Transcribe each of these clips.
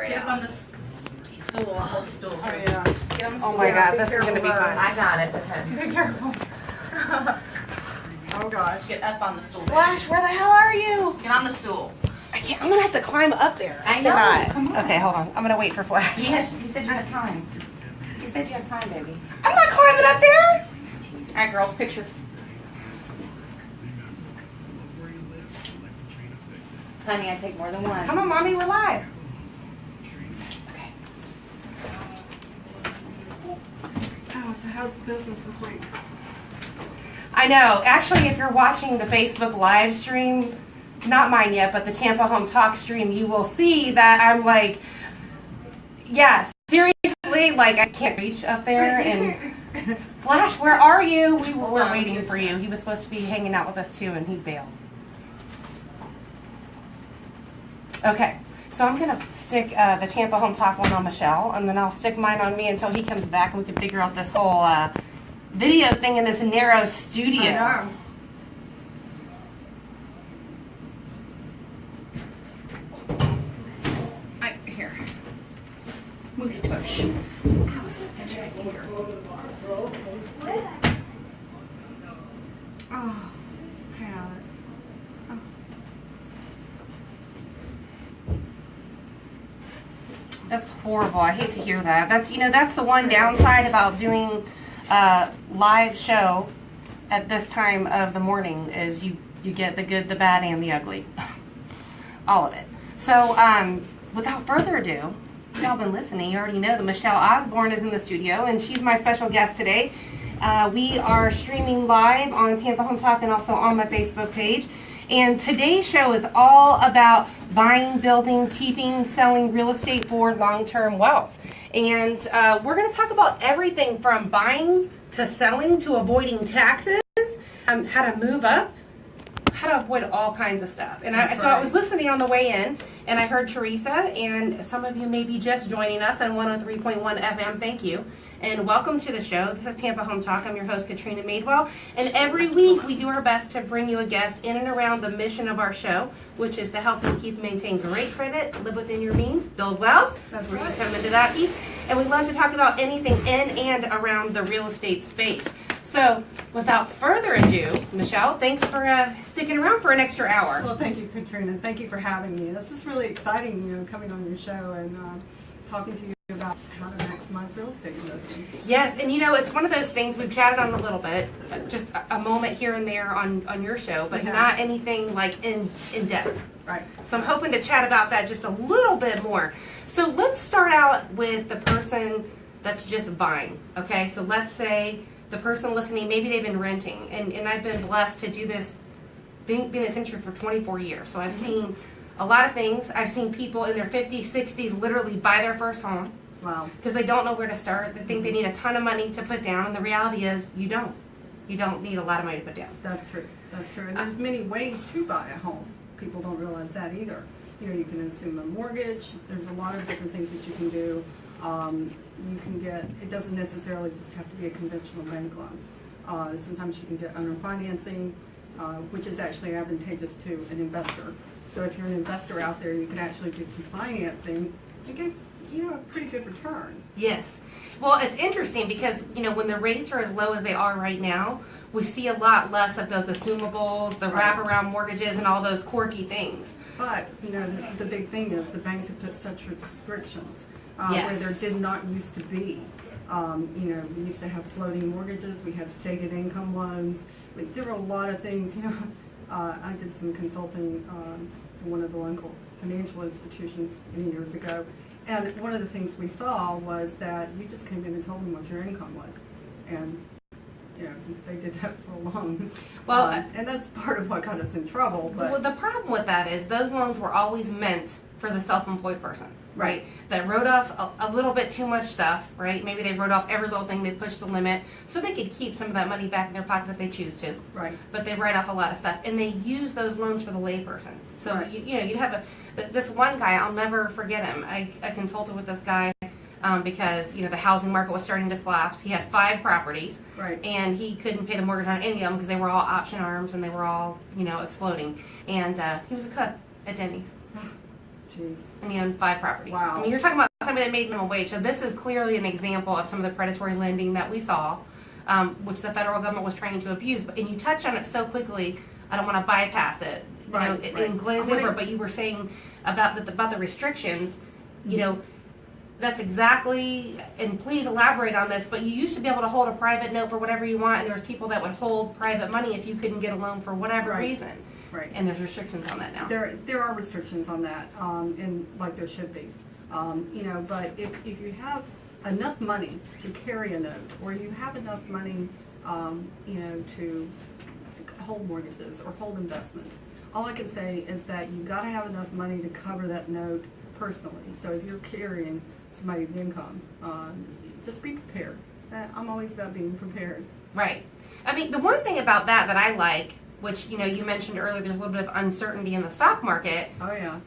right Get now. on the stool. I'll hold the stool. Oh, yeah. Get on the stool. Oh, my God. This is going to be fun. I got it. Okay. Be careful. Oh, gosh. Get up on the stool. Flash, where the hell are you? Get on the stool. I can't. I'm going to have to climb up there. I know. cannot. Come on. Okay, hold on. I'm going to wait for Flash. He said you had time. He said you had time, baby. I'm not climbing up there. All right, girls, picture. Honey, I take more than one. Come on, Mommy. We're live. Oh, so how's business this week? I know. Actually, if you're watching the Facebook live stream, not mine yet, but the Tampa Home Talk stream, you will see that I'm like, yeah, seriously, like I can't reach up there. And Flash, where are you? We were waiting for you. He was supposed to be hanging out with us too, and he bailed. Okay, so I'm gonna stick the Tampa Home Talk one on Michelle, and then I'll stick mine on me until he comes back, and we can figure out this whole video thing in this narrow studio. I know. Here. Move your push. Oh, had it. Oh. That's horrible. I hate to hear that. That's the one downside about doing a live show at this time of the morning is you get the good, the bad, and the ugly. All of it. So, without further ado, if y'all been listening, you already know that Michelle Osborne is in the studio, and she's my special guest today. We are streaming live on Tampa Home Talk and also on my Facebook page. And today's show is all about buying, building, keeping, selling real estate for long-term wealth. And we're going to talk about everything from buying to selling to avoiding taxes, how to move up, how to avoid all kinds of stuff. And I was listening on the way in, and I heard Teresa, and some of you may be just joining us on 103.1 FM. Thank you. And welcome to the show. This is Tampa Home Talk. I'm your host, Katrina Madewell. And every week we do our best to bring you a guest in and around the mission of our show, which is to help you keep and maintain great credit, live within your means, build wealth. That's where you come into that piece. And we love to talk about anything in and around the real estate space. So, without further ado, Michelle, thanks for sticking around for an extra hour. Well, thank you, Katrina. Thank you for having me. This is really exciting, coming on your show and talking to you about how to maximize real estate investing. Yes, and it's one of those things we've chatted on a little bit, just a moment here and there on your show, but not anything like in depth. Right. So I'm hoping to chat about that just a little bit more. So let's start out with the person that's just buying, okay? So let's say the person listening, maybe they've been renting, and I've been blessed to do this, being in this industry for 24 years. So I've seen a lot of things. I've seen people in their 50s, 60s literally buy their first home. Wow. Because they don't know where to start. They think they need a ton of money to put down, and the reality is you don't. You don't need a lot of money to put down. That's true. That's true. And there's many ways to buy a home. People don't realize that either. You can assume a mortgage. There's a lot of different things that you can do. You can get, it doesn't necessarily just have to be a conventional bank loan. Sometimes you can get owner financing, which is actually advantageous to an investor. So if you're an investor out there, you can actually do some financing and get, a pretty good return. Yes. Well, it's interesting because, when the rates are as low as they are right now, we see a lot less of those assumables, the wraparound mortgages, and all those quirky things. But, the big thing is the banks have put such restrictions where there did not used to be. We used to have floating mortgages. We had stated income loans. There were a lot of things, I did some consulting for one of the local financial institutions many years ago. And one of the things we saw was that you just came in and told them what your income was. And, they did that for a long Well, and that's part of what got us in trouble. But well, the problem with that is those loans were always meant for the self-employed person, right? That wrote off a little bit too much stuff, right? Maybe they wrote off every little thing, they pushed the limit, so they could keep some of that money back in their pocket if they choose to. Right. But they write off a lot of stuff, and they use those loans for the layperson. So you'd have this one guy, I'll never forget him. I consulted with this guy because the housing market was starting to collapse. He had 5 properties, and he couldn't pay the mortgage on any of them because they were all option arms and they were all exploding. And he was a cook at Denny's. Jeez. And he owned 5 properties. Wow. I mean, you're talking about somebody that made minimum wage. So this is clearly an example of some of the predatory lending that we saw, which the federal government was trying to abuse. And you touched on it so quickly, I don't want to bypass it. Right, And glaze over, but you were saying about the restrictions, you know, that's exactly, and please elaborate on this, but you used to be able to hold a private note for whatever you want, and there was people that would hold private money if you couldn't get a loan for whatever reason. Right. And there's restrictions on that now. There are restrictions on that, and like there should be. You know, but if you have enough money to carry a note, or you have enough money, you know, to hold mortgages or hold investments, all I can say is that you got to have enough money to cover that note personally. So if you're carrying somebody's income, just be prepared. I'm always about being prepared. Right. I mean, the one thing about that I like, which, you know, you mentioned earlier, there's a little bit of uncertainty in the stock market. Oh, yeah.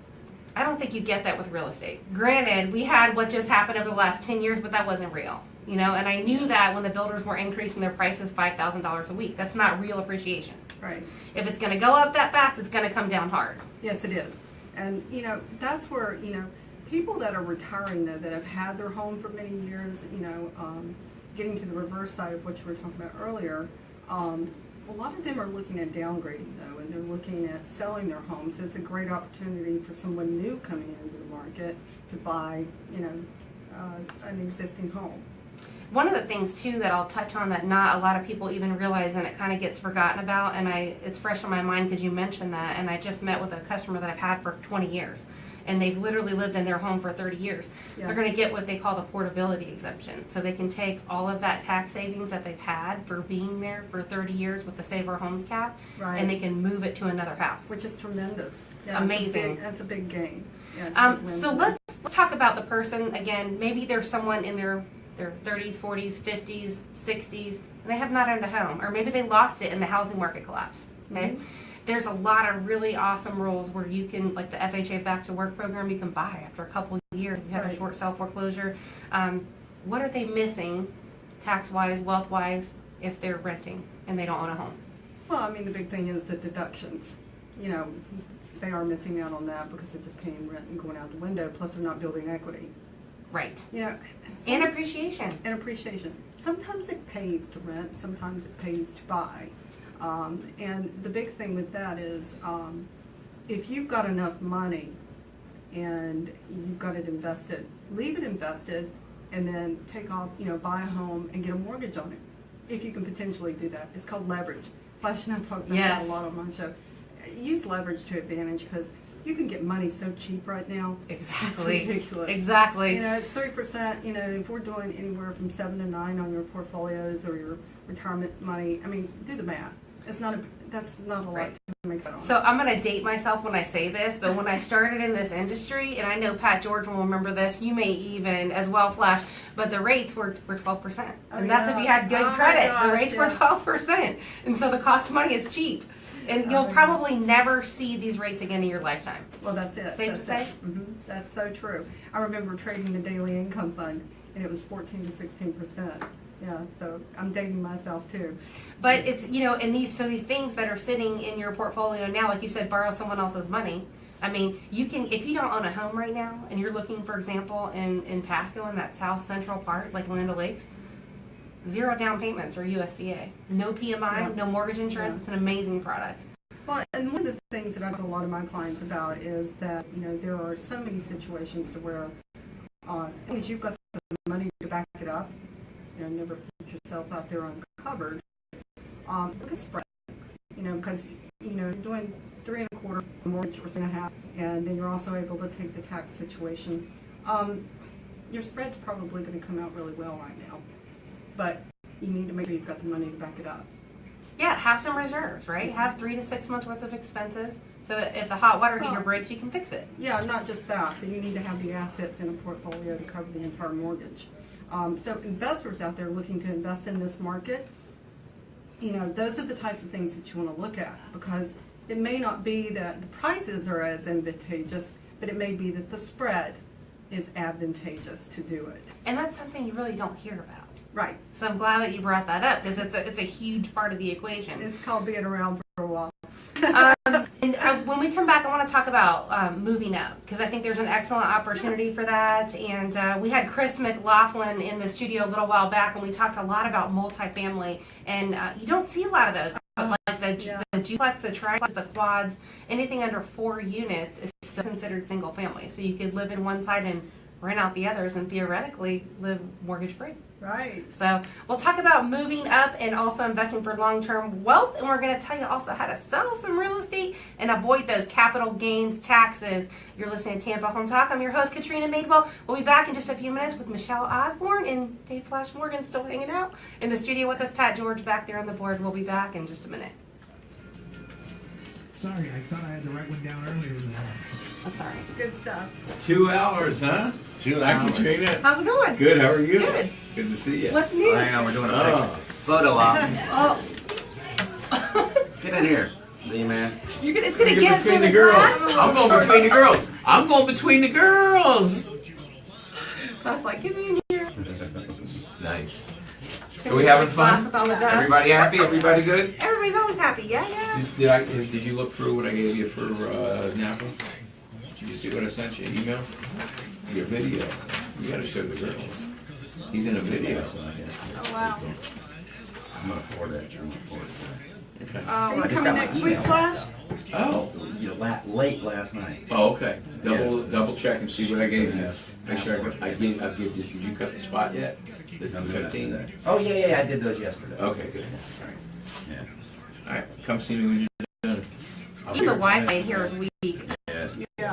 I don't think you get that with real estate. Granted, we had what just happened over the last 10 years, but that wasn't real. You know, and I knew that when the builders were increasing their prices $5,000 a week. That's not real appreciation. Right. If it's going to go up that fast, it's going to come down hard. Yes, it is. And, you know, that's where, you know, people that are retiring, though, that have had their home for many years, you know, getting to the reverse side of what you were talking about earlier, a lot of them are looking at downgrading, though, and they're looking at selling their homes. So it's a great opportunity for someone new coming into the market to buy, you know, an existing home. One of the things, too, that I'll touch on that not a lot of people even realize, and it kind of gets forgotten about, and it's fresh on my mind because you mentioned that, and I just met with a customer that I've had for 20 years, and they've literally lived in their home for 30 years. Yeah. They're going to get what they call the portability exemption, so they can take all of that tax savings that they've had for being there for 30 years with the Save Our Homes cap, and they can move it to another house. Which is tremendous. Yeah, amazing. That's a big gain. Yeah, so let's talk about the person again. Maybe there's someone in their 30s, 40s, 50s, 60s, and they have not owned a home, or maybe they lost it in the housing market collapse. Okay, there's a lot of really awesome rules where you can, like the FHA Back to Work program, you can buy after a couple of years. You have a short sale foreclosure. What are they missing, tax-wise, wealth-wise, if they're renting and they don't own a home? Well, I mean, the big thing is the deductions. You know, they are missing out on that because they're just paying rent and going out the window. Plus, they're not building equity. Right. You know, and appreciation. And appreciation. Sometimes it pays to rent. Sometimes it pays to buy. And the big thing with that is, if you've got enough money and you've got it invested, leave it invested, and then take off, you know, buy a home and get a mortgage on it. If you can potentially do that, it's called leverage. Flash and I talk about that a lot on my show. Use leverage to advantage because you can get money so cheap right now. Exactly. It's ridiculous. Exactly. You know, it's 3%. You know, if we're doing anywhere from 7 to 9 on your portfolios or your retirement money, I mean, do the math. That's not a lot to make that on. So I'm going to date myself when I say this, but when I started in this industry, and I know Pat George will remember this, you may even as well, Flash, but the rates were 12%. And that's if you had good credit. The rates were 12%. And so the cost of money is cheap. And you'll probably never see these rates again in your lifetime. Well, that's it. Safe to say? That's so true. I remember trading the daily income fund, and it was 14 to 16%. Yeah, so I'm dating myself too. But it's, you know, and these things that are sitting in your portfolio now, like you said, borrow someone else's money. I mean, you can, if you don't own a home right now, and you're looking, for example, in Pasco, in that south central part, like Land O'Lakes, 0 down payments or USDA. No PMI, no mortgage insurance. It's an amazing product. Well, and one of the things that I talk to a lot of my clients about is that, you know, there are so many situations to where, as you've got the money to back it up, you know, never put yourself out there uncovered. Look at spread, you know, because, you know, you're doing 3 1/4 mortgage or 3.5, and then you're also able to take the tax situation. Your spread's probably going to come out really well right now, but you need to make sure you've got the money to back it up. Yeah, have some reserves, right? Have 3 to 6 months worth of expenses, so that if the hot water heater breaks, you can fix it. Yeah, not just that, but you need to have the assets in a portfolio to cover the entire mortgage. So investors out there looking to invest in this market, you know, those are the types of things that you want to look at, because it may not be that the prices are as advantageous, but it may be that the spread is advantageous to do it. And that's something you really don't hear about. Right. So I'm glad that you brought that up, because it's a huge part of the equation. It's called being around for a while. And when we come back, I want to talk about moving up, because I think there's an excellent opportunity for that. And we had Chris McLaughlin in the studio a little while back, and we talked a lot about multifamily. And you don't see a lot of those. But like the duplex, the triplex, the quads, anything under 4 units is still considered single family. So you could live in one side and rent out the others and theoretically live mortgage free. Right. So we'll talk about moving up and also investing for long-term wealth, and we're going to tell you also how to sell some real estate and avoid those capital gains taxes. You're listening to Tampa Home Talk. I'm your host, Katrina Madewell. We'll be back in just a few minutes with Michelle Osborne and Dave Flash Morgan still hanging out in the studio with us. Pat George back there on the board. We'll be back in just a minute. Sorry, I thought I had the right one down earlier. I'm sorry. Good stuff. 2 hours, huh? 2 hours. Katrina. How's it going? Good, how are you? Good. Good to see you. What's new? Hang on, we're doing a photo op. Get in here. See, man. It's going to You're get between through the girls. glass? I'm going between the girls. I'm going between the girls. I was like, get me in here. Nice. So we having fun? With all the dust. Everybody happy? Everybody good? Everybody's always happy. Yeah. Did you look through what I gave you for Napa? Did you see what I sent you? Email? Your video. You gotta show the girls. He's in a video. Oh, wow. I'm gonna forward it. Okay. Are you I just coming got my next week, email. Flash? Oh. Late last night. Oh, okay. Double check and see what I gave you. Make sure I give you. Did you cut the spot yet? This is the 15. Oh, yeah, I did those yesterday. Okay, good. All right. Yeah. All right. Come see me when you're done. Even the Wi-Fi here is weak. Yeah.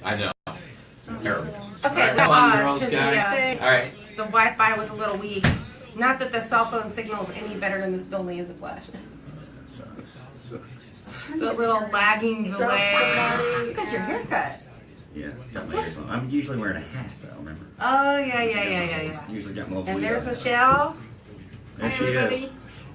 I know. Terrible. Okay, All right, no, fun, girls, because guys. All right. the Wi-Fi was a little weak. Not that the cell phone signal is any better in this building as a Flash. The little lagging delay. Because your haircut. Yeah, got my earphone. I'm usually wearing a hat, though, remember? Oh, yeah. Usually got most And there's Michelle. There Hi, she everybody. is.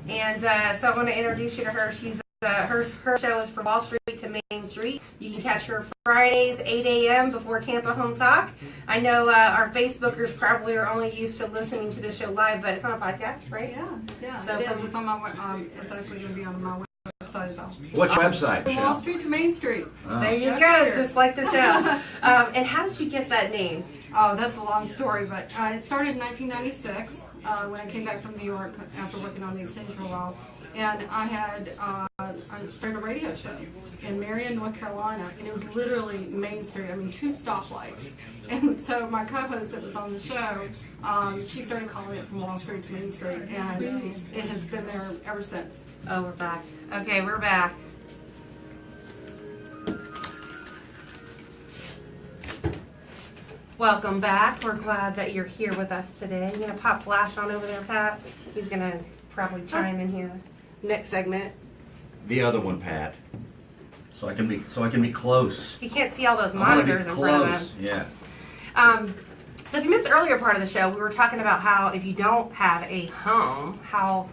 And so I want to introduce you to her. She's her show is from Wall Street to Main Street. You can catch her Fridays, 8 a.m. before Tampa Home Talk. I know our Facebookers probably are only used to listening to the show live, but it's on a podcast, right? Yeah. So It from- is. It's on my. It's actually going to be on my website as well. What's your website, From Wall Michelle? Street to Main Street. Oh. There you That's go, here. just like the show. And how did you get that name? Oh, that's a long story, but it started in 1996 when I came back from New York after working on the exchange for a while. And I had I started a radio show in Marion, North Carolina, and it was literally Main Street. I mean, 2 stoplights. And so my co-host that was on the show, she started calling it From Wall Street to Main Street, and it has been there ever since. Oh, we're back. Okay, we're back. Welcome back. We're glad that you're here with us today. You gonna pop Flash on over there, Pat? He's gonna probably chime in here. Next segment. The other one, Pat. So I can be close. You can't see all those I wanna be monitors in front of close. him. Yeah. So if you missed the earlier part of the show, we were talking about how if you don't have a home, how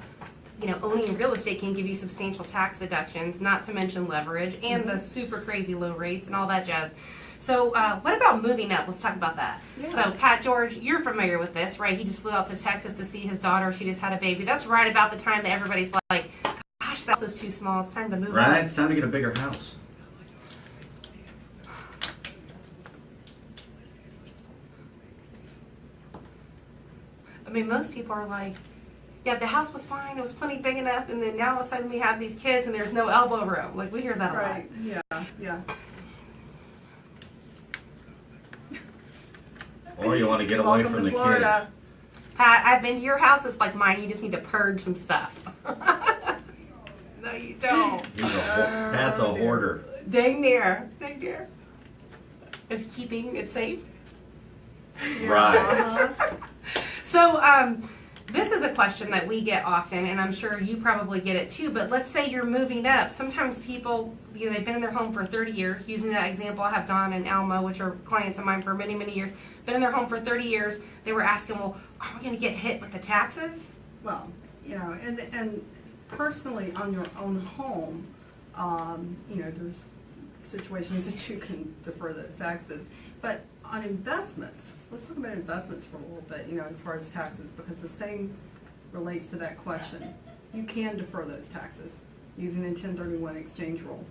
owning real estate can give you substantial tax deductions, not to mention leverage and the super crazy low rates and all that jazz. So what about moving up? Let's talk about that. Yeah. So Pat George, you're familiar with this, right? He just flew out to Texas to see his daughter. She just had a baby. That's right about the time that everybody's like, gosh, that house is too small. It's time to move Right? on. It's time to get a bigger house. I mean, most people are like, yeah, the house was fine. It was plenty big enough. And then now all of a sudden we have these kids and there's no elbow room. Like, we hear that a lot. Right. Yeah. Or you want to get away Welcome from to the Florida. Pat, I've been to your house. It's like mine. You just need to purge some stuff. No, you don't. kids. Pat's a hoarder. Dang near. Is keeping it safe? Right. Uh-huh. So, this is a question that we get often, and I'm sure you probably get it too, but let's say you're moving up. Sometimes people, they've been in their home for 30 years. Using that example, I have Don and Alma, which are clients of mine for many, many years. Been in their home for 30 years. They were asking, well, are we going to get hit with the taxes? Well, and personally on your own home, there's situations that you can defer those taxes. But on investments, let's talk about investments for a little bit, as far as taxes, because the same relates to that question. You can defer those taxes using a 1031 exchange rule.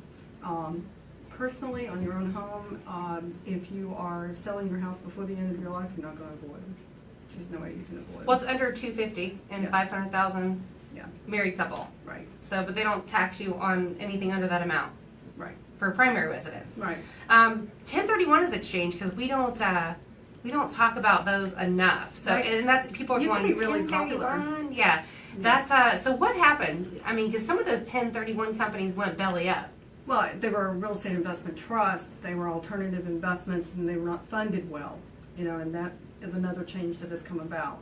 Personally, on your own home, if you are selling your house before the end of your life, you're not going to avoid it. There's no way you can avoid it. Well, it's under 250 and Yeah. 500,000 Yeah, married couple. right, So, but they don't tax you on anything under that amount right, for primary residence. right. 1031 is exchange because we don't talk about those enough. So, Right. and that's people are Used to going be really popular. 1031. Yeah, that's so. What happened? I mean, because some of those 1031 companies went belly up. Well, they were a real estate investment trust, they were alternative investments, and they were not funded well, and that is another change that has come about.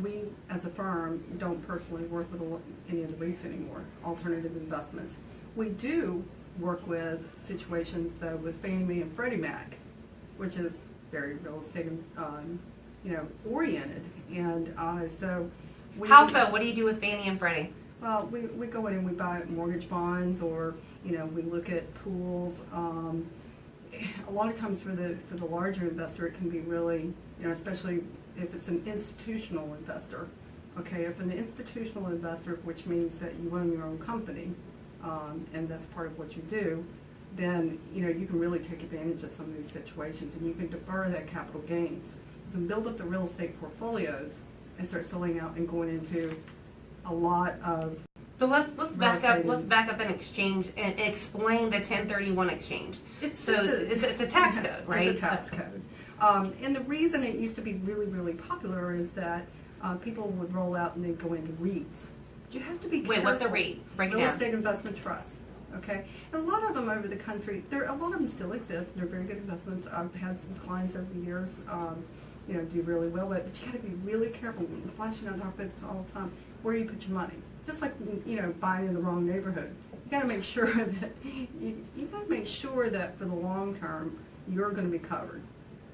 We, as a firm, don't personally work with any of the REITs anymore, alternative investments. We do work with situations, though, with Fannie Mae and Freddie Mac, which is very real estate, oriented, and so we... How so? What do you do with Fannie and Freddie? Well, we go in and we buy mortgage bonds, or we look at pools. A lot of times for the larger investor, it can be really, especially if it's an institutional investor. Okay, if an institutional investor, which means that you own your own company, and that's part of what you do, then you can really take advantage of some of these situations, and you can defer that capital gains. You can build up the real estate portfolios and start selling out and going into a lot of... So let's back up. estate Let's back up and exchange and explain the 1031 exchange. It's a tax code, right? It's a tax code. And the reason it used to be really, really popular is that people would roll out and they'd go into REITs. But you have to be careful. Wait, what's a REIT? Break it Real down. Estate Investment Trust. Okay, and a lot of them over the country, a lot of them still exist. They're very good investments. I've had some clients over the years, do really well. But you got to be really careful. When you're flashing out documents all the time, where you put your money. Just like buying in the wrong neighborhood. You got to make sure that you got to make sure that for the long term you're going to be covered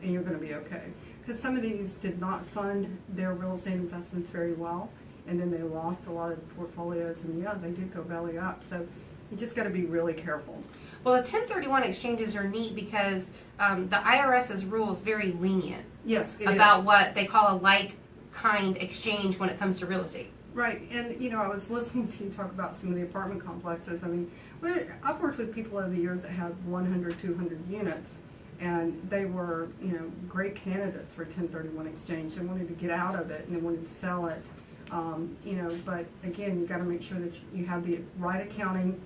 and you're going to be okay. Because some of these did not fund their real estate investments very well, and then they lost a lot of portfolios, and yeah, they did go belly up. So you just got to be really careful. Well, the 1031 exchanges are neat because the IRS's rule is very lenient Yes, it about is. what they call a like-kind exchange when it comes to real estate. Right, and I was listening to you talk about some of the apartment complexes. I mean, I've worked with people over the years that had 100, 200 units, and they were, great candidates for 1031 exchange. They wanted to get out of it and they wanted to sell it, but again, you got to make sure that you have the right accounting,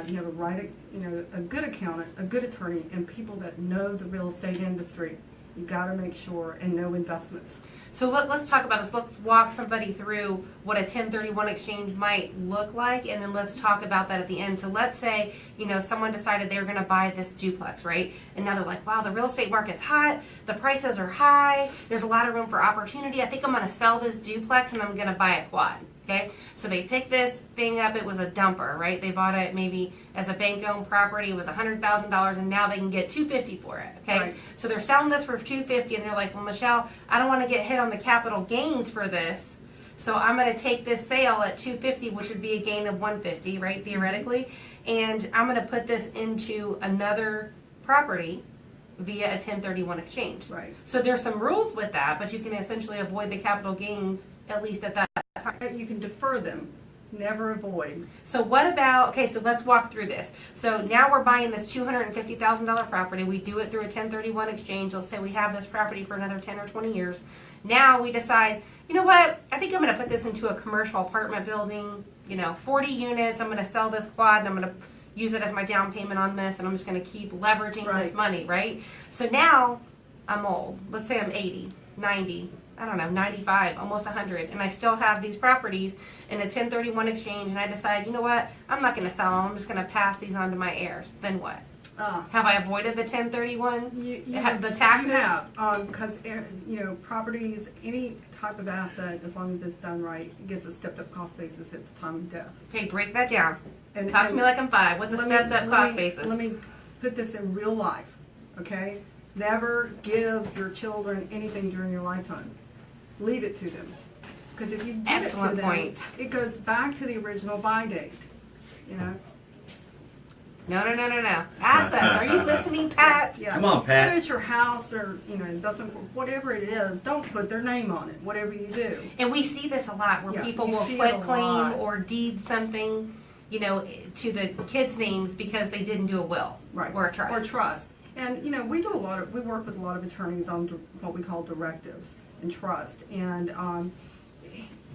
you have a good accountant, a good attorney, and people that know the real estate industry. You got to make sure, and know investments. So let's talk about this. Let's walk somebody through what a 1031 exchange might look like, and then let's talk about that at the end. So let's say, someone decided they were going to buy this duplex, right? And now they're like, wow, the real estate market's hot. The prices are high. There's a lot of room for opportunity. I think I'm going to sell this duplex, and I'm going to buy a quad. Okay, so they picked this thing up. It was a dumper, right? They bought it maybe as a bank-owned property. It was $100,000, and now they can get $250 for it. Okay, Right. So they're selling this for $250, and they're like, "Well, Michelle, I don't want to get hit on the capital gains for this, so I'm going to take this sale at $250, which would be a gain of $150, right? Theoretically, and I'm going to put this into another property via a 1031 exchange. Right. So there's some rules with that, but you can essentially avoid the capital gains at least at that time. You can defer them, never avoid. So what about, okay, so let's walk through this. So now we're buying this $250,000 property. We do it through a 1031 exchange. Let's say we have this property for another 10 or 20 years. Now we decide, you know what, I think I'm going to put this into a commercial apartment building, 40 units. I'm going to sell this quad, and I'm going to use it as my down payment on this, and I'm just going to keep leveraging this Right. money, right? So now I'm old. Let's say I'm 80, 90, I don't know, 95, almost 100, and I still have these properties in a 1031 exchange, and I decide, you know what, I'm not going to sell them. I'm just going to pass these on to my heirs. Then what? Have I avoided the 1031? The taxes? You have, because properties, any type of asset, as long as it's done right, gets a stepped-up cost basis at the time of death. Okay, break that down. And, Talk to me like I'm 5. What's a stepped-up cost basis? Let me put this in real life, okay? Never give your children anything during your lifetime. Leave it to them. Because if you give Excellent it to point. them, it goes back to the original buy date, No. Assets. Are you listening, Pat? Yeah. Come on, Pat. Whether it's your house or, investment, whatever it is, don't put their name on it, whatever you do. And we see this a lot where Yeah, people you will see it quit a claim lot. or deed something you know, to the kids' names because they didn't do a will Right. or a trust. Or trust. And, you know, we work with a lot of attorneys on what we call directives and trust. And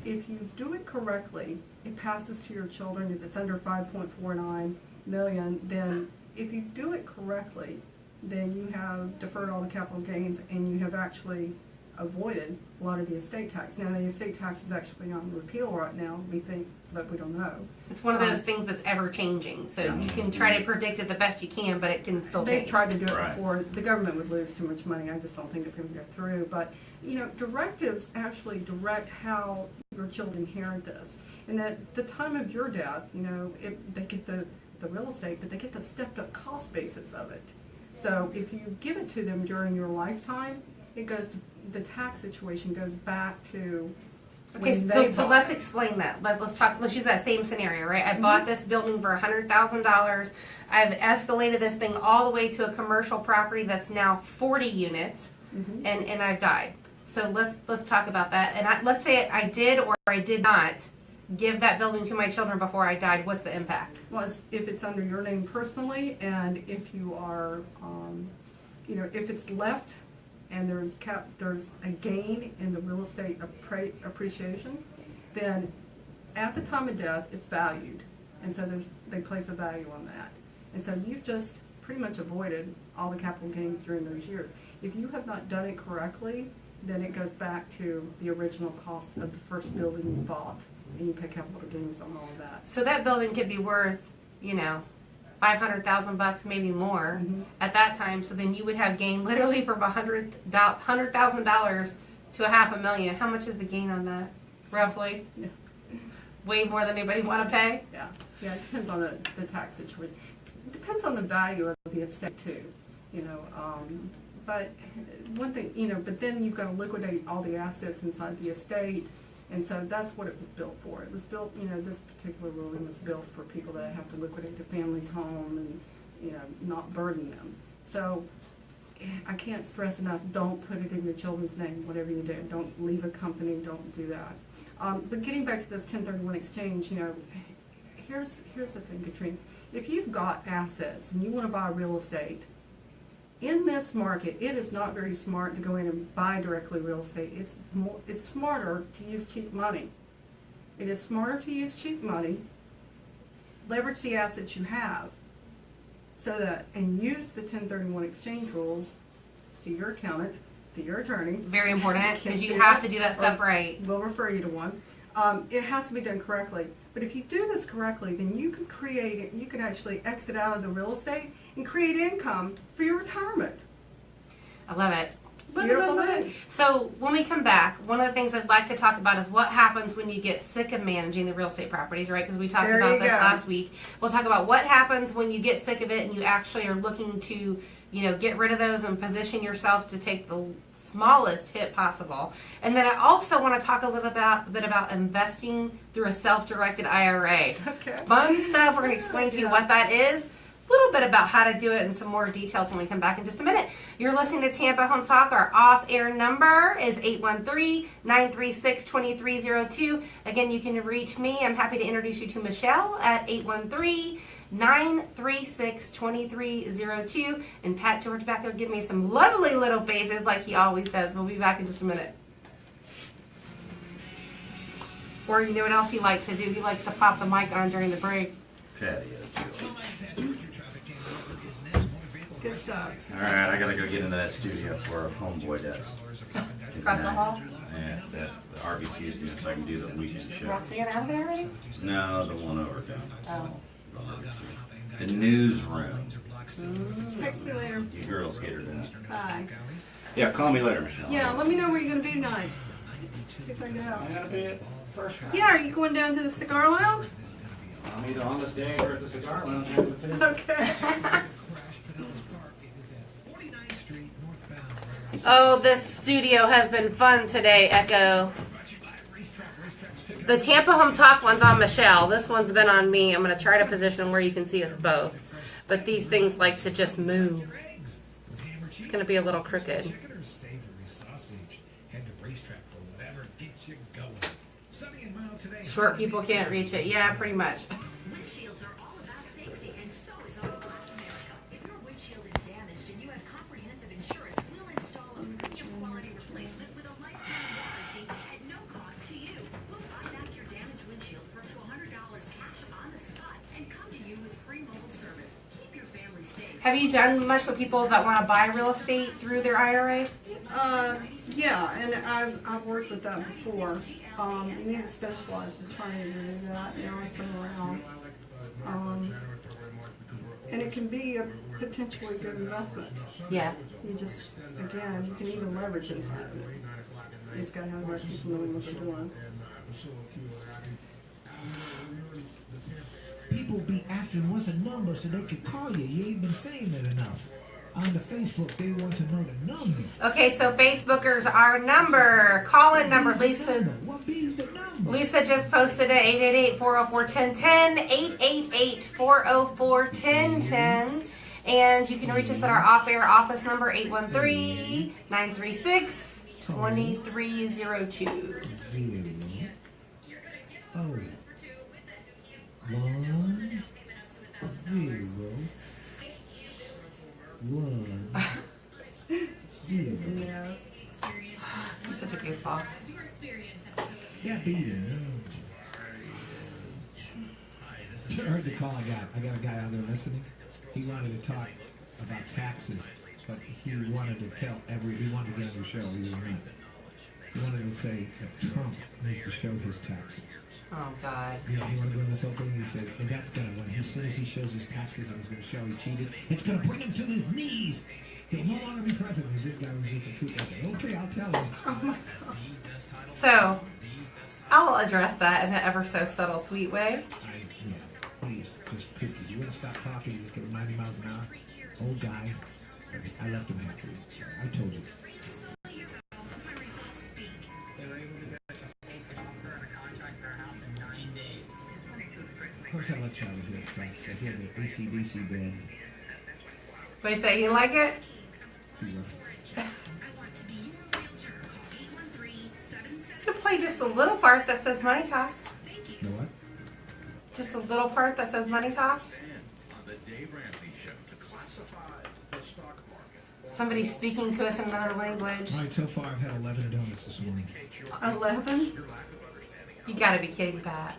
if you do it correctly, it passes to your children. If it's under 5.49 million, then if you do it correctly, then you have deferred all the capital gains and you have actually avoided a lot of the estate tax. Now, the estate tax is actually on repeal right now, we think, but we don't know. It's one of those things that's ever changing. So you can try to predict it the best you can, but it can still They've change. tried to do it Right. before. The government would lose too much money. I just don't think it's going to go through. But, you know, directives actually direct how your children inherit this. And at the time of your death, you know, they get the real estate, but they get the stepped up cost basis of it. So if you give it to them during your lifetime, it goes to, the tax situation goes back to Okay, when they so bought let's it. explain that. Let's use that same scenario, right? I bought this building for $100,000. I've escalated this thing all the way to a commercial property that's now 40 units, and I've died. So let's talk about that. And let's say I did or I did not give that building to my children before I died. What's the impact? Well, if it's under your name personally, and if you are, you know, if it's left and there's a gain in the real estate appreciation, then at the time of death, it's valued. And so they place a value on that. And so you've just pretty much avoided all the capital gains during those years. If you have not done it correctly, then it goes back to the original cost of the first building you bought, and you pay capital gains on all of that. So that building could be worth, you know, $500,000, maybe more at that time. So then you would have gain literally from $100,000 to $500,000. How much is the gain on that, roughly? Yeah. Way more than anybody want to pay. Yeah, yeah, it depends on the tax situation. It depends on the value of the estate too, you know. But one thing, you know, but then you've got to liquidate all the assets inside the estate, and so that's what it was built for. It was built, you know, this particular ruling was built for people that have to liquidate their family's home and, you know, not burden them. So I can't stress enough, don't put it in your children's name, whatever you do. Don't leave a company, don't do that. But getting back to this 1031 exchange, you know, here's the thing, Katrina. If you've got assets and you want to buy real estate, in this market, it is not very smart to go in and buy directly real estate. It's smarter to use cheap money. It is smarter to use cheap money, leverage the assets you have, so that, and use the 1031 exchange rules. See your accountant, see your attorney. Very important, because you See have that? to do that stuff right. We'll refer you to one. It has to be done correctly. But if you do this correctly, then you can create it. You can actually exit out of the real estate and create income for your retirement. I love it. Beautiful thing. So when we come back, one of the things I'd like to talk about is what happens when you get sick of managing the real estate properties, right? Because we talked There about you this go. last week. We'll talk about what happens when you get sick of it and you actually are looking to, you know, get rid of those and position yourself to take the smallest hit possible. And then I also want to talk a little bit about investing through a self-directed IRA. Okay. Fun stuff. We're going to explain to you what that is, a little bit about how to do it, and some more details when we come back in just a minute. You're listening to Tampa Home Talk. Our off-air number is 813-936-2302. Again, you can reach me. I'm happy to introduce you to Michelle at 813-936-2302. And Pat George back there give me some lovely little faces like he always does. We'll be back in just a minute. Or you know what else he likes to do? He likes to pop the mic on during the break. Patio. Good stuff. All right, I gotta go get into that studio for a homeboy does. Across the hall? Yeah, that the RBQ's doing, so I can do the weekend show. Roxy, get out of there already? No, the one over there. Oh. The newsroom. Text me later. You girls get her done. Bye. Yeah, call me later, Michelle. Yeah, let me know where you're going to be tonight. In case I can help. I gotta be at first. Yeah, are you going down to the cigar lounge? I'm either on the stage or at the cigar lounge. one of the two. Okay. Oh, this studio has been fun today, Echo. The Tampa Home Talk one's on Michelle. This one's been on me. I'm going to try to position where you can see us both. But these things like to just move. It's going to be a little crooked. Short people can't reach it. Yeah, pretty much. Have you done much with people that want to buy real estate through their IRA? Yeah, and I've worked with that before. You need a specialized attorney to do that. There are some around. And it can be a potentially good investment. Yeah. You just, again, you can even leverage inside of it. You just gotta have the right people knowing what they're doing. People be asking what's a number so they can call you. You ain't been saying it enough. On the Facebook, they want to know the number. Okay, so Facebookers, our number, call-in number, Lisa. What be's the number? Lisa just posted it, 888-404-1010, 888-404-1010. And you can reach us at our off-air office number, 813-936-2302. 0, 1, 0. Yes. You're such a goofball. Yeah, beat it. I heard the call I got. I got a guy out there listening. He wanted to talk about taxes, but he wanted to he wanted to get on the show. He was not. He wanted to say that Trump needs to show his taxes. Oh, God. Yeah, he wanted to go in this whole thing. He said, and that's gonna, as soon as he shows his taxes and he's gonna show he cheated, it's gonna bring him to his knees. He'll no longer be president. This guy was just a kook. I said, okay, I'll tell him. Oh, my God. So, I'll address that in an ever so subtle, sweet way. Yeah, please, just kooky. You wouldn't stop talking. You just go 90 miles an hour. Old guy. I left him happy. I told you. Of course, I let Charlie hear it. I hear the ACDC band. What do you say? You like it? You could play just the little part that says money talk. know what? Just the little part that says money talk. Somebody's speaking to us in another language. All right, so far I've had 11 donuts this morning. 11? You gotta be kidding, Pat.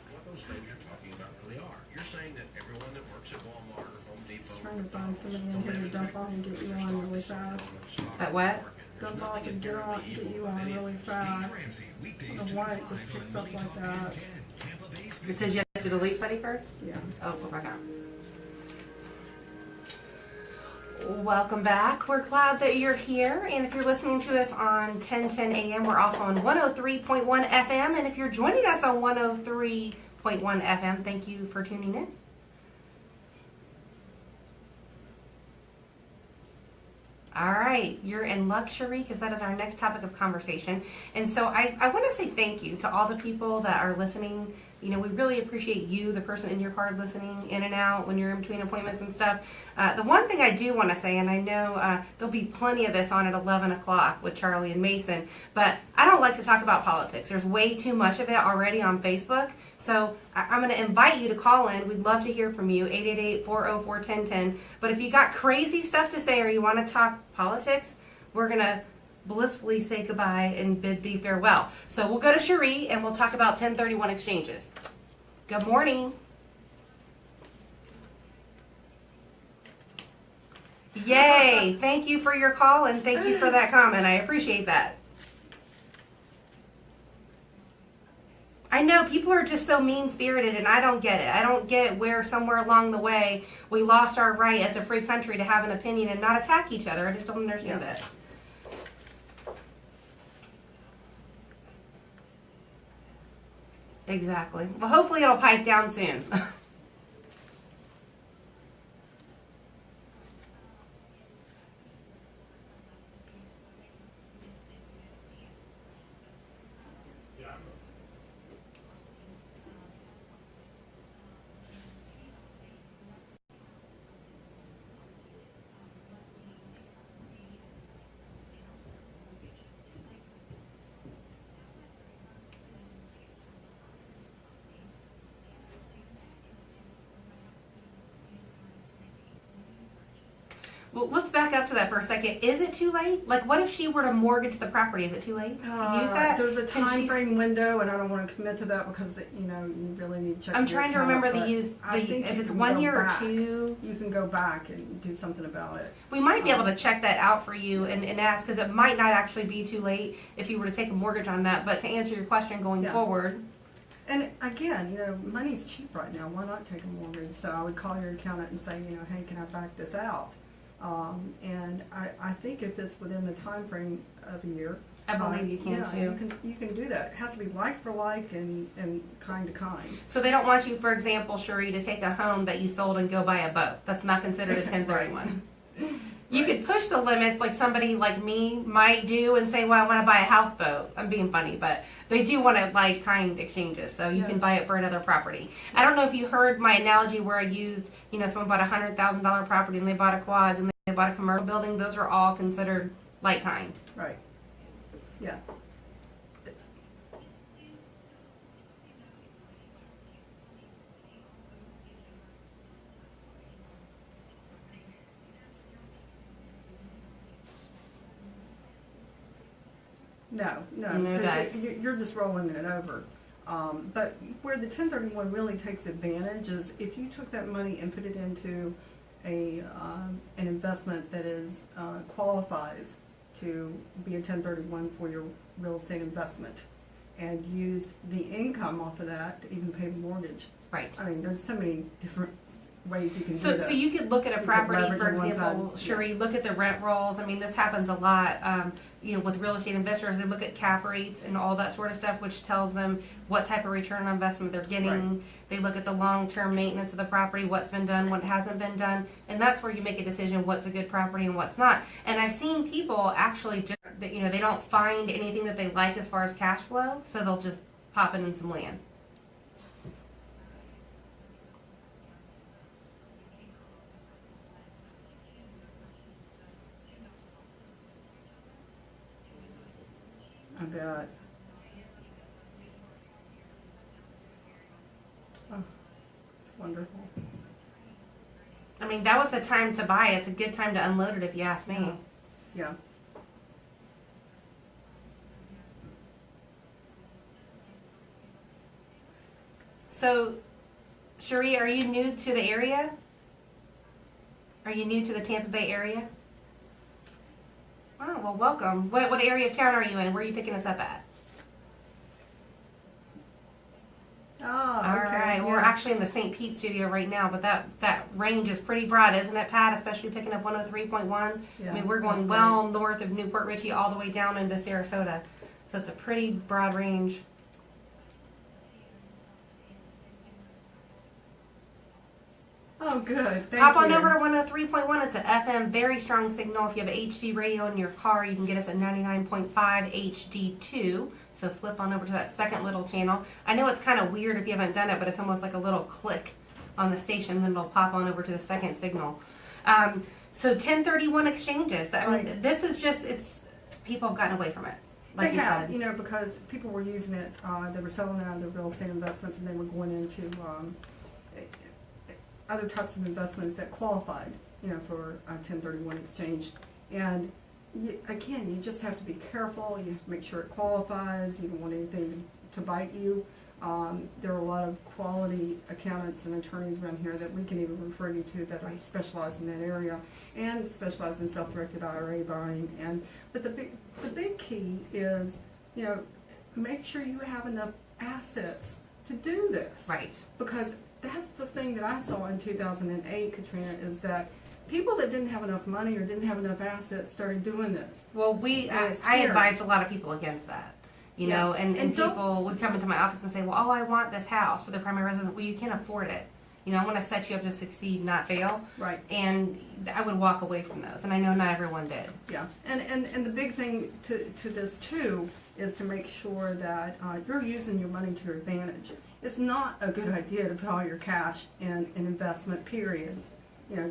Just trying to find somebody in here to dump off and get you on really fast. That what? Dump off and get you on really fast. The white just picks up like that. It says you have to delete Buddy first? Yeah. Oh, go back out. Welcome back. We're glad that you're here. And if you're listening to us on 1010 AM, we're also on 103.1 FM. And if you're joining us on 103.1 FM, thank you for tuning in. All right, you're in luxury because that is our next topic of conversation. And so I want to say thank you to all the people that are listening. You know, we really appreciate you, the person in your car listening in and out when you're in between appointments and stuff. The one thing I do want to say, and I know there'll be plenty of this on at 11 o'clock with Charlie and Mason, but I don't like to talk about politics. There's way too much of it already on Facebook. So I'm going to invite you to call in. We'd love to hear from you, 888-404-1010. But if you got crazy stuff to say or you want to talk politics, we're going to blissfully say goodbye and bid thee farewell. So we'll go to Cherie and we'll talk about 1031 exchanges. Good morning. Yay. Thank you for your call and thank you for that comment. I appreciate that. I know people are just so mean-spirited, and I don't get it. I don't get where somewhere along the way we lost our right as a free country to have an opinion and not attack each other. I just don't understand it. Exactly. Well, hopefully it'll pipe down soon. Well, let's back up to that for a second. Is it too late? Like, what if she were to mortgage the property? Is it too late to use that? There's a Can time she- frame window, and I don't want to commit to that because you really need to check. I'm your trying to account, remember but I think if you it's can 1 go year back. or 2. You can go back and do something about it. We might be able to check that out for you and ask, because it might not actually be too late if you were to take a mortgage on that. But to answer your question going Yeah. forward, And again, money's cheap right now. Why not take a mortgage? So I would call your accountant and say, hey, can I back this out? And I think if it's within the time frame of a year, I believe you can too. You can do that. It has to be like for like and kind to kind. So they don't want you, for example, Cherie, to take a home that you sold and go buy a boat. That's not considered a 1031. You could push the limits like somebody like me might do and say, well, I want to buy a houseboat. I'm being funny, but they do want to like kind exchanges. So you can buy it for another property. I don't know if you heard my analogy where I used, someone bought a $100,000 property and they bought a quad and they bought a commercial building. Those are all considered like kind. Right. Yeah. No, No dice. because you're just rolling it over. But where the 1031 really takes advantage is if you took that money and put it into an investment that is qualifies to be a 1031 for your real estate investment, and used the income off of that to even pay the mortgage. Right. I mean, there's so many different ways you can do So this. you could look at So a you could property, leverage for on one example, side. Cherie, look at the rent rolls. I mean, this happens a lot. With real estate investors, they look at cap rates and all that sort of stuff, which tells them what type of return on investment they're getting. Right. They look at the long-term maintenance of the property, what's been done, what hasn't been done, and that's where you make a decision what's a good property and what's not. And I've seen people actually just, they don't find anything that they like as far as cash flow, so they'll just pop it in some land. I bet. Oh, it's wonderful. I mean, that was the time to buy it. It's a good time to unload it if you ask me. Yeah. So, Cherie, are you new to the area? Are you new to the Tampa Bay area? Oh, well, welcome. What area of town are you in? Where are you picking us up at? Oh, All okay. right. Yeah. We're actually in the St. Pete studio right now, but that range is pretty broad, isn't it, Pat? Especially picking up 103.1. Yeah, I mean, we're that's going well north of Newport Richey all the way down into Sarasota. So it's a pretty broad range. Oh, good. Thank Hop on you. over to 103.1. It's an FM, very strong signal. If you have a HD radio in your car, you can get us at 99.5 HD2. So flip on over to that second little channel. I know it's kind of weird if you haven't done it, but it's almost like a little click on the station, then it'll pop on over to the second signal. So 1031 exchanges. I mean, Right. this is just, people have gotten away from it. Like They you have, said. because people were using it, they were selling out of their real estate investments and they were going into other types of investments that qualified, for a 1031 exchange. And again, you just have to be careful. You have to make sure it qualifies. You don't want anything to bite you. There are a lot of quality accountants and attorneys around here that we can even refer you to that are specialized in that area and specialize in self-directed IRA buying. But the big key is, make sure you have enough assets to do this. Right. Because that's the thing that I saw in 2008, Katrina, is that people that didn't have enough money or didn't have enough assets started doing this. Well, And it's I scary. advised a lot of people against that. And don't- people would come into my office and say, well, I want this house for their primary residence. Well, you can't afford it. I want to set you up to succeed, not fail. Right. And I would walk away from those. And I know not everyone did. Yeah, and the big thing to this too is to make sure that you're using your money to your advantage. It's not a good idea to put all your cash in an investment, period.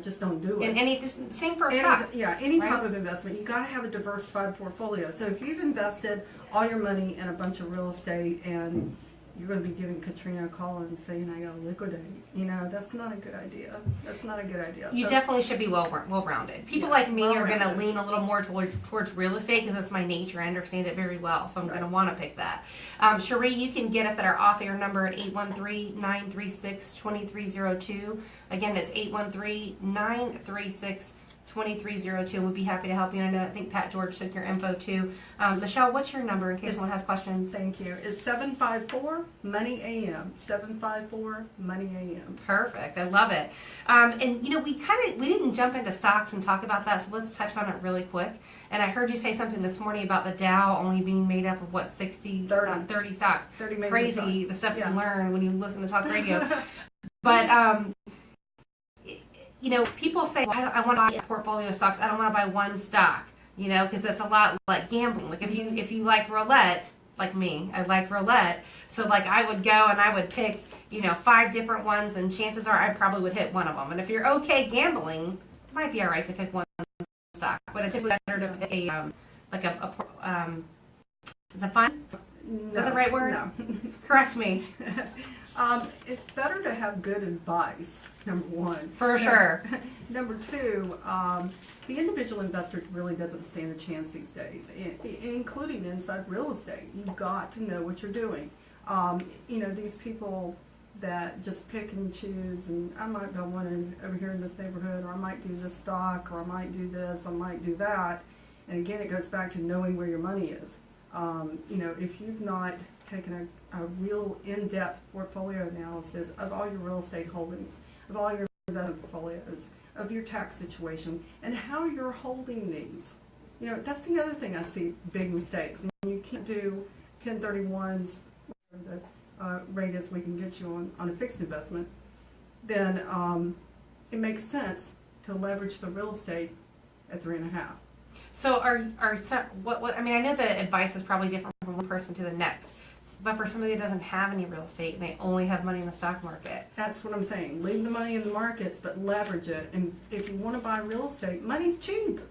Just don't do it. And same for a stock. Any type right? of investment, you got to have a diversified portfolio. So if you've invested all your money in a bunch of real estate and you're going to be giving Katrina a call and saying, I got to liquidate. You know, that's not a good idea. That's not a good idea. You definitely should be well-rounded. People like me are going to lean a little more towards real estate because that's my nature. I understand it very well, so I'm going to want to pick that. Cherie, you can get us at our off-air number at 813-936-2302. Again, that's 813-936-2302. 2302. We'd be happy to help you. And I think Pat George took your info too. Michelle, what's your number in case someone has questions? Thank you. It's 754-MONEY-AM. 754-MONEY-AM. Perfect. I love it. And you know, we didn't jump into stocks and talk about that, so let's touch on it really quick. And I heard you say something this morning about the Dow only being made up of what, 30 stocks. 30 major Crazy, stocks. the stuff you learn when you listen to talk radio. But you know, people say, well, I want to buy a portfolio of stocks. I don't want to buy one stock, you know, because that's a lot like gambling. Like if you like roulette, like me, I like roulette. So like I would go and I would pick, you know, 5 different ones, and chances are I probably would hit one of them. And if you're okay gambling, it might be all right to pick one stock, but it's typically better to pick a is it fun? Is that the right word? No. Correct me. It's better to have good advice, number one. For sure. Number two, the individual investor really doesn't stand a chance these days, including inside real estate. You've got to know what you're doing. You know, these people that just pick and choose, and I might buy one over here in this neighborhood, or I might do this stock, or I might do this, I might do that. And again, it goes back to knowing where your money is. You know, if you've not taken a real in-depth portfolio analysis of all your real estate holdings, of all your investment portfolios, of your tax situation, and how you're holding these. You know, that's the other thing I see big mistakes. You can't do 1031s, the rate is we can get you on a fixed investment, then it makes sense to leverage the real estate at 3.5. So what I mean, I know the advice is probably different from one person to the next, but for somebody that doesn't have any real estate and they only have money in the stock market. That's what I'm saying. Leave the money in the markets, but leverage it. And if you want to buy real estate, money's cheap.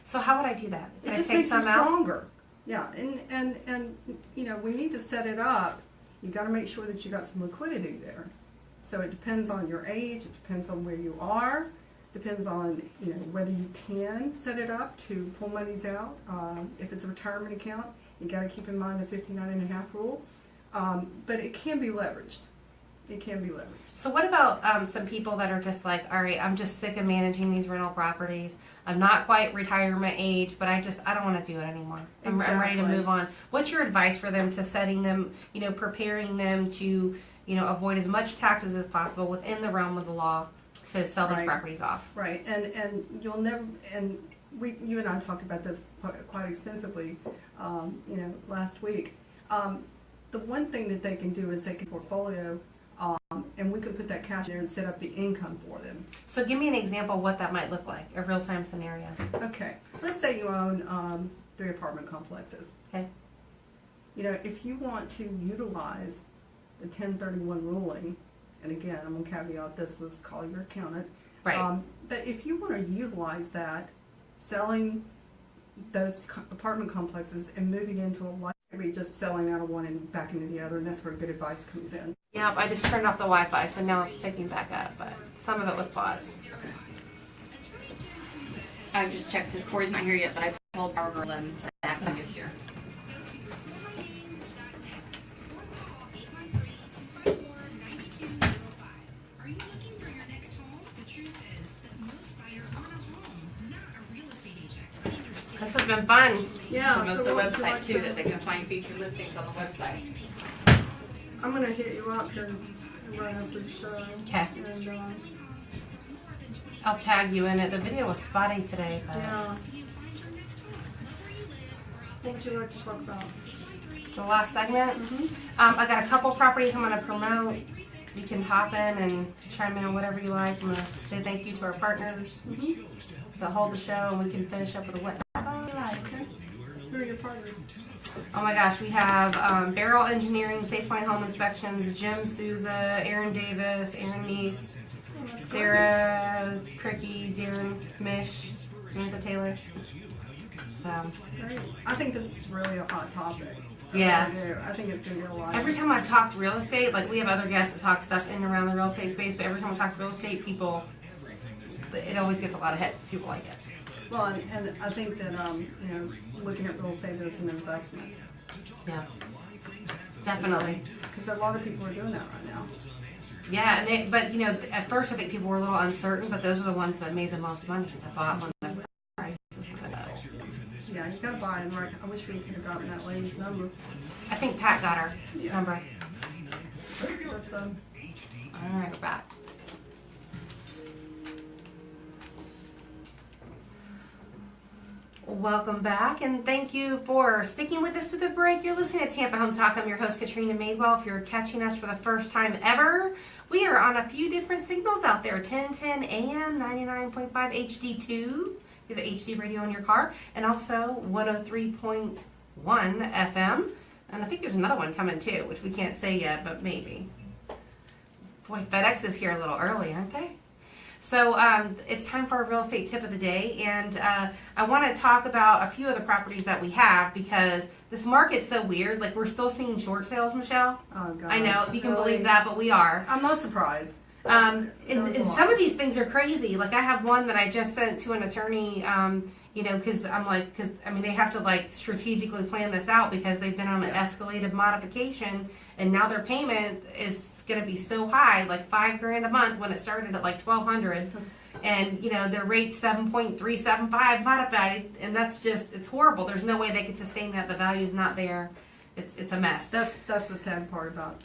So how would I do that? It just makes you stronger. Yeah, and you know, we need to set it up. You got to make sure that you got some liquidity there. So it depends on your age. It depends on where you are. Depends on, you know, whether you can set it up to pull monies out. If it's a retirement account, you got to keep in mind the 59.5 rule. But it can be leveraged. It can be leveraged. So what about some people that are just like, all right, I'm just sick of managing these rental properties. I'm not quite retirement age, but I don't want to do it anymore. I'm ready to move on. What's your advice for them to setting them, you know, preparing them to, you know, avoid as much taxes as possible within the realm of the law to sell these properties off? Right, and you'll never, and you and I talked about this quite extensively, you know, last week. The one thing that they can do is they can portfolio, and we can put that cash there and set up the income for them. So give me an example of what that might look like, a real-time scenario. Okay, let's say you own 3 apartment complexes. Okay. You know, if you want to utilize the 1031 ruling, and again, I'm going to caveat this with call your accountant. Right. But if you want to utilize that, selling those apartment complexes and moving into a life, maybe just selling out of one and back into the other, and that's where good advice comes in. Yeah, I just turned off the Wi-Fi, so now it's picking back up, but some of it was paused. I just checked. Corey's not here yet, but I told Power Girl and back when he gets here. This has been fun. Yeah. Most of the website too, that they can find featured listings on the website. I'm going to hit you up here right after the show. Okay. And, I'll tag you in it. The video was spotty today, but yeah. What would you like to talk about? the last segment. I got a couple properties I'm going to promote. You can hop in and chime in on whatever you like. I'm going to say thank you to our partners that hold the show, and we can finish up with a what. Okay. Who are your partners? Oh my gosh, we have Barrel Engineering, Safe Fine Home Inspections, Jim Souza, Aaron Davis, Aaron Neese, Sarah Cricky, Darren Mish, Samantha Taylor. So I think this is really a hot topic. yeah. I do. I think it's going to get a lot. Every time I've talked real estate, like we have other guests that talk stuff in and around the real estate space, but every time we talk real estate, people, it always gets a lot of hits. People like it. Well, and I think that looking at real estate as an investment. Yeah, definitely. Because a lot of people are doing that right now. Yeah, but at first I think people were a little uncertain, but those are the ones that made the most money. That bought when the prices were low. Yeah, you got to buy it right. I wish we could have gotten that lady's number. I think Pat got her number. That's, All right, we're back. Welcome back, and thank you for sticking with us through the break. You're listening to Tampa Home Talk. I'm your host, Katrina Madewell. If you're catching us for the first time ever, we are on a few different signals out there. 1010 AM, 99.5 HD2. You have an HD radio in your car, and also 103.1 FM. And I think there's another one coming too, which we can't say yet, but maybe. Boy, FedEx is here a little early, aren't they? So it's time for our real estate tip of the day, and I want to talk about a few of the properties that we have because this market's so weird. Like, we're still seeing short sales, Michelle. oh, gosh. I know, if you can Really? believe that, but we are. I'm not surprised. And There was a lot. some of these things are crazy. Like, I have one that I just sent to an attorney, because they have to, like, strategically plan this out because they've been on an escalated modification, and now their payment is going to be so high, like $5,000 a month when it started at like $1,200, and their rate's 7.375 modified, and that's just, it's horrible. There's no way they could sustain that. The value's not there. It's a mess. That's the sad part about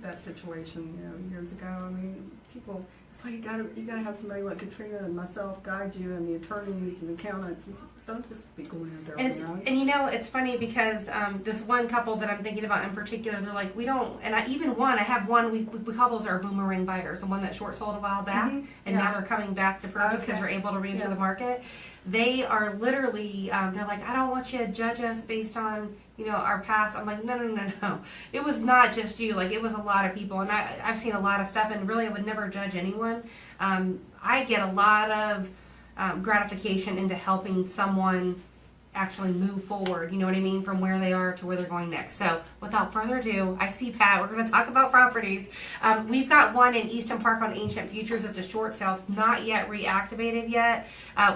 that situation. Years ago. I mean, people. That's why you gotta have somebody like Katrina and myself guide you, and the attorneys and accountants. Don't just be going out there on your own. And it's funny because this one couple that I'm thinking about in particular, they're like, we don't, and I have one, we call those our boomerang buyers, the one that short sold a while back, Mhm. and Yeah. now they're coming back to purchase because Okay. they're able to re-enter Yeah. the market. They are literally, they're like, I don't want you to judge us based on, our past. I'm like, no. It was not just you. Like, it was a lot of people, and I've seen a lot of stuff, and really I would never judge anyone. I get a lot of gratification into helping someone actually move forward, you know what I mean, from where they are to where they're going next. So without further ado, I see Pat, we're going to talk about properties. We've got one in Easton Park on Ancient Futures. It's a short sale. It's not yet reactivated yet.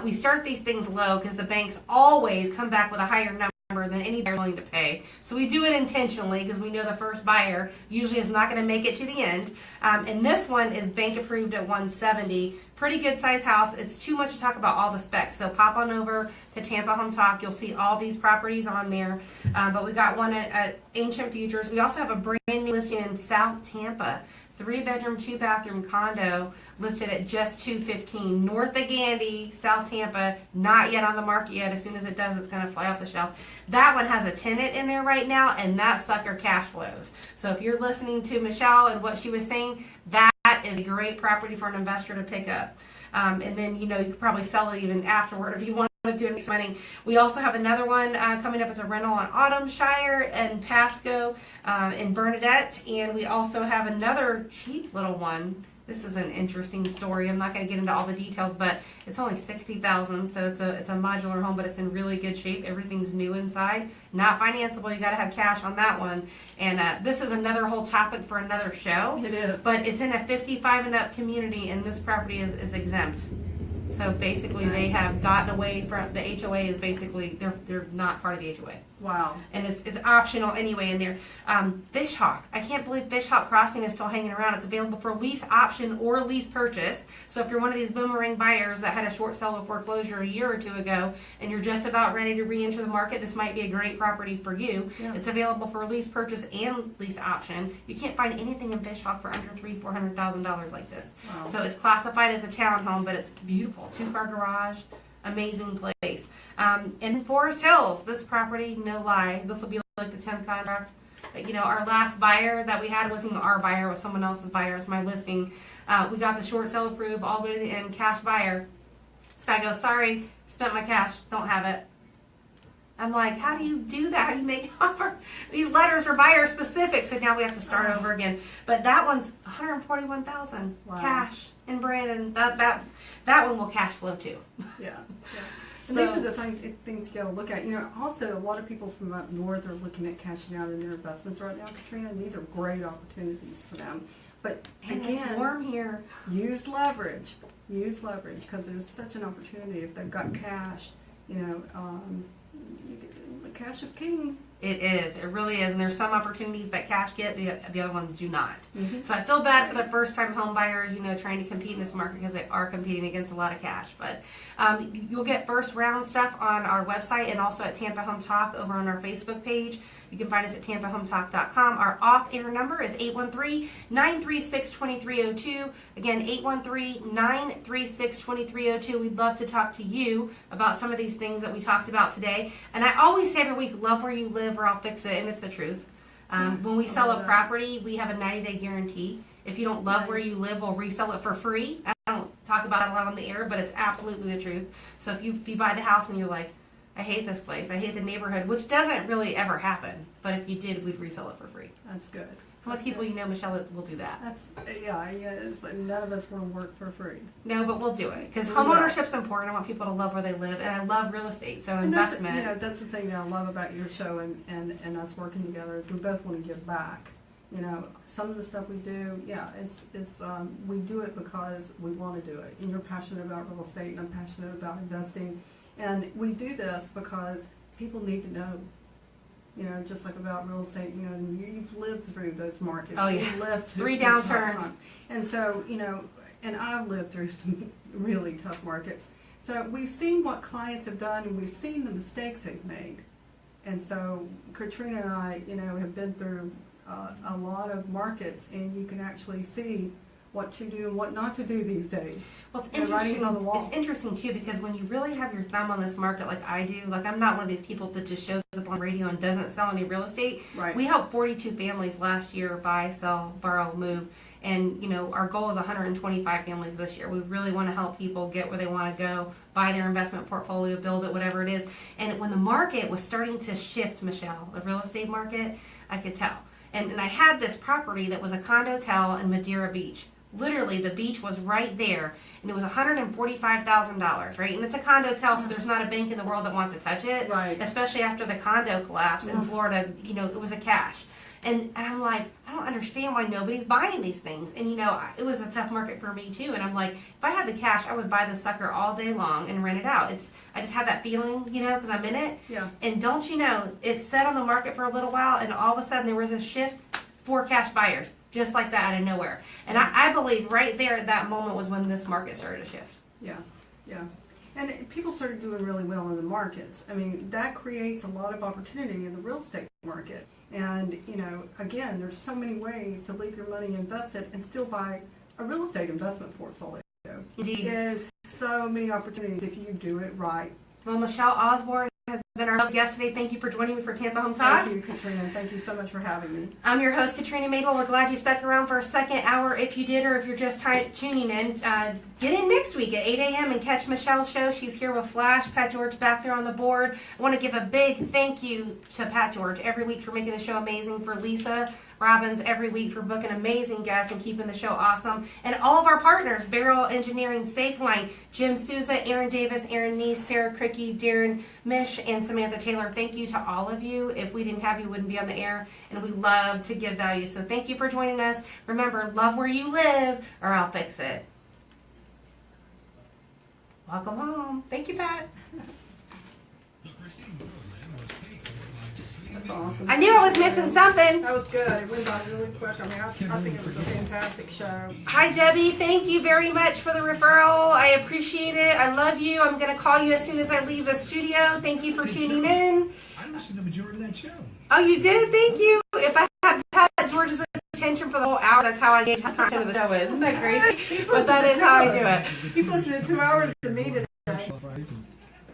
We start these things low because the banks always come back with a higher number than any buyer is willing to pay. So we do it intentionally because we know the first buyer usually is not going to make it to the end. And this one is bank approved at 170. Pretty good size house. It's too much to talk about all the specs. So pop on over to Tampa Home Talk. You'll see all these properties on there. But we got one at Ancient Futures. We also have a brand new listing in South Tampa. 3-bedroom, 2-bathroom condo listed at just $215. North of Gandy, South Tampa, not yet on the market yet. As soon as it does, it's going to fly off the shelf. That one has a tenant in there right now, and that sucker cash flows. So if you're listening to Michelle and what she was saying, that is a great property for an investor to pick up. And then, you could probably sell it even afterward if you want to do make money. We also have another one coming up as a rental on Autumnshire and Pasco in Bernadette, and we also have another cheap little one. This is an interesting story. I'm not going to get into all the details, but it's only $60,000, so it's a modular home, but it's in really good shape. Everything's new inside, not financeable. You got to have cash on that one. And this is another whole topic for another show. It is. But it's in a 55 and up community, and this property is exempt. So basically, Nice. they have gotten away from the HOA. Is basically they're not part of the HOA. Wow. And it's optional anyway in there. Fishhawk. I can't believe Fishhawk Crossing is still hanging around. It's available for lease option or lease purchase. So if you're one of these boomerang buyers that had a short sale or foreclosure a year or two ago and you're just about ready to re-enter the market, this might be a great property for you. Yeah. It's available for lease purchase and lease option. You can't find anything in Fishhawk for under $400,000 like this. Wow. So it's classified as a townhome, but it's beautiful. 2-car garage. Amazing place. In Forest Hills, this property, no lie, this will be like the 10th contract. Our last buyer that we had wasn't even our buyer, it was someone else's buyer. It's my listing. We got the short sale approved, all the way to the end, cash buyer. This guy goes, sorry, spent my cash, don't have it. I'm like, how do you do that? How do you make an offer? These letters are buyer specific, so now we have to start over again. But that one's $141,000 Wow. cash in Brandon. That one will cash flow too. Yeah. And these are the things you gotta look at. You know, also a lot of people from up north are looking at cashing out in their investments right now, Katrina, and these are great opportunities for them. But And again, it's warm here. use leverage, because there's such an opportunity if they've got cash. You know, cash is king. It is. It really is. And there's some opportunities that cash get, the other ones do not. Mm-hmm. So I feel bad for the first-time home buyers, you know, trying to compete in this market because they are competing against a lot of cash. But you'll get first-round stuff on our website and also at Tampa Home Talk over on our Facebook page. You can find us at tampahometalk.com. Our off-air number is 813-936-2302. Again, 813-936-2302. We'd love to talk to you about some of these things that we talked about today. And I always say every week, love where you live or I'll fix it, and it's the truth. When we sell a property, we have a 90-day guarantee. If you don't love where you live, we'll resell it for free. I don't talk about it a lot on the air, but it's absolutely the truth. So if you buy the house and you're like, I hate this place, I hate the neighborhood, which doesn't really ever happen. But if you did, we'd resell it for free. That's good. How many people you know, Michelle, that will do that? Yeah. It's, none of us want to work for free. No, but we'll do it because We homeownership's important. I want people to love where they live, and I love real estate. So And investment. that's the thing that I love about your show and us working together is we both want to give back. You know, some of the stuff we do, it's we do it because we want to do it. And you're passionate about real estate, and I'm passionate about investing. And we do this because people need to know. You know, just like about real estate, you know, you've lived through those markets. Oh, yeah. You've lived through 3 some tough downturns. times. And so, you know, and I've lived through some really tough markets. So we've seen what clients have done, and we've seen the mistakes they've made. And so Katrina and I, you know, have been through a lot of markets, and you can actually see what to do and what not to do these days. Well, it's And the writing's interesting. on the wall. It's interesting too because when you really have your thumb on this market, like I do, like I'm not one of these people that just shows up on radio and doesn't sell any real estate. Right. We helped 42 families last year buy, sell, borrow, move, and you know our goal is 125 families this year. We really want to help people get where they want to go, buy their investment portfolio, build it, whatever it is. And when the market was starting to shift, Michelle, the real estate market, I could tell. And I had this property that was a condotel in Madeira Beach. Literally, the beach was right there, and it was $145,000, right? And it's a condotel, so there's not a bank in the world that wants to touch it, Right. especially after the condo collapse in Florida. You know, it was a cash. And I'm like, I don't understand why nobody's buying these things. And, you know, it was a tough market for me, too. And I'm like, if I had the cash, I would buy the sucker all day long and rent it out. I just have that feeling, you know, because I'm in it. Yeah. And don't you know, it sat on the market for a little while, and all of a sudden there was a shift for cash buyers. Just like that out of nowhere. And I believe right there at that moment was when this market started to shift. Yeah. And people started doing really well in the markets. I mean, that creates a lot of opportunity in the real estate market. And, you know, again, there's so many ways to leave your money invested and still buy a real estate investment portfolio. Indeed. There's so many opportunities if you do it right. Well, Michelle Osborne has been our guest today. Thank you for joining me for Tampa Home Talk. Thank you, Katrina. Thank you so much for having me. I'm your host, Katrina Mabel. We're glad you stuck around for a second hour. If you did, or if you're just tuning in, get in next week at 8 a.m. and catch Michelle's show. She's here with Flash. Pat George back there on the board. I want to give a big thank you to Pat George every week for making the show amazing, for Lisa Robbins every week for booking amazing guests and keeping the show awesome. And all of our partners, Barrel Engineering, Safeline, Jim Souza, Aaron Davis, Aaron Neese, Sarah Cricky, Darren Mish, and Samantha Taylor. Thank you to all of you. If we didn't have you, we wouldn't be on the air. And we love to give value. So thank you for joining us. Remember, love where you live or I'll fix it. Welcome home. Thank you, Pat. That's awesome. I knew I was missing something. That was good. It went by really quick. I mean, I think it was a fantastic show. Hi, Debbie. Thank you very much for the referral. I appreciate it. I love you. I'm going to call you as soon as I leave the studio. Thank you for tuning in. I listened to the majority of that show. Oh, you do? Thank you. If I had Pat George's attention for the whole hour, that's how I gauge how content of the show is. Isn't that crazy? But that is how I do it. He's listening to 2 hours to me today.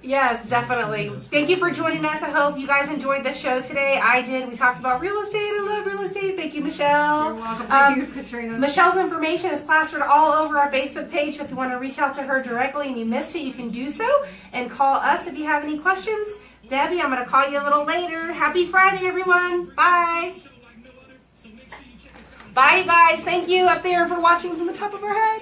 Yes, definitely. Thank you for joining us. I hope you guys enjoyed the show today. I did. We talked about real estate. I love real estate. Thank you, Michelle. You're welcome. Thank you, Katrina. Michelle's information is plastered all over our Facebook page. So if you want to reach out to her directly and you missed it, you can do so. And call us if you have any questions. Debbie, I'm going to call you a little later. Happy Friday, everyone. Bye. Bye, you guys. Thank you up there for watching from the top of our head.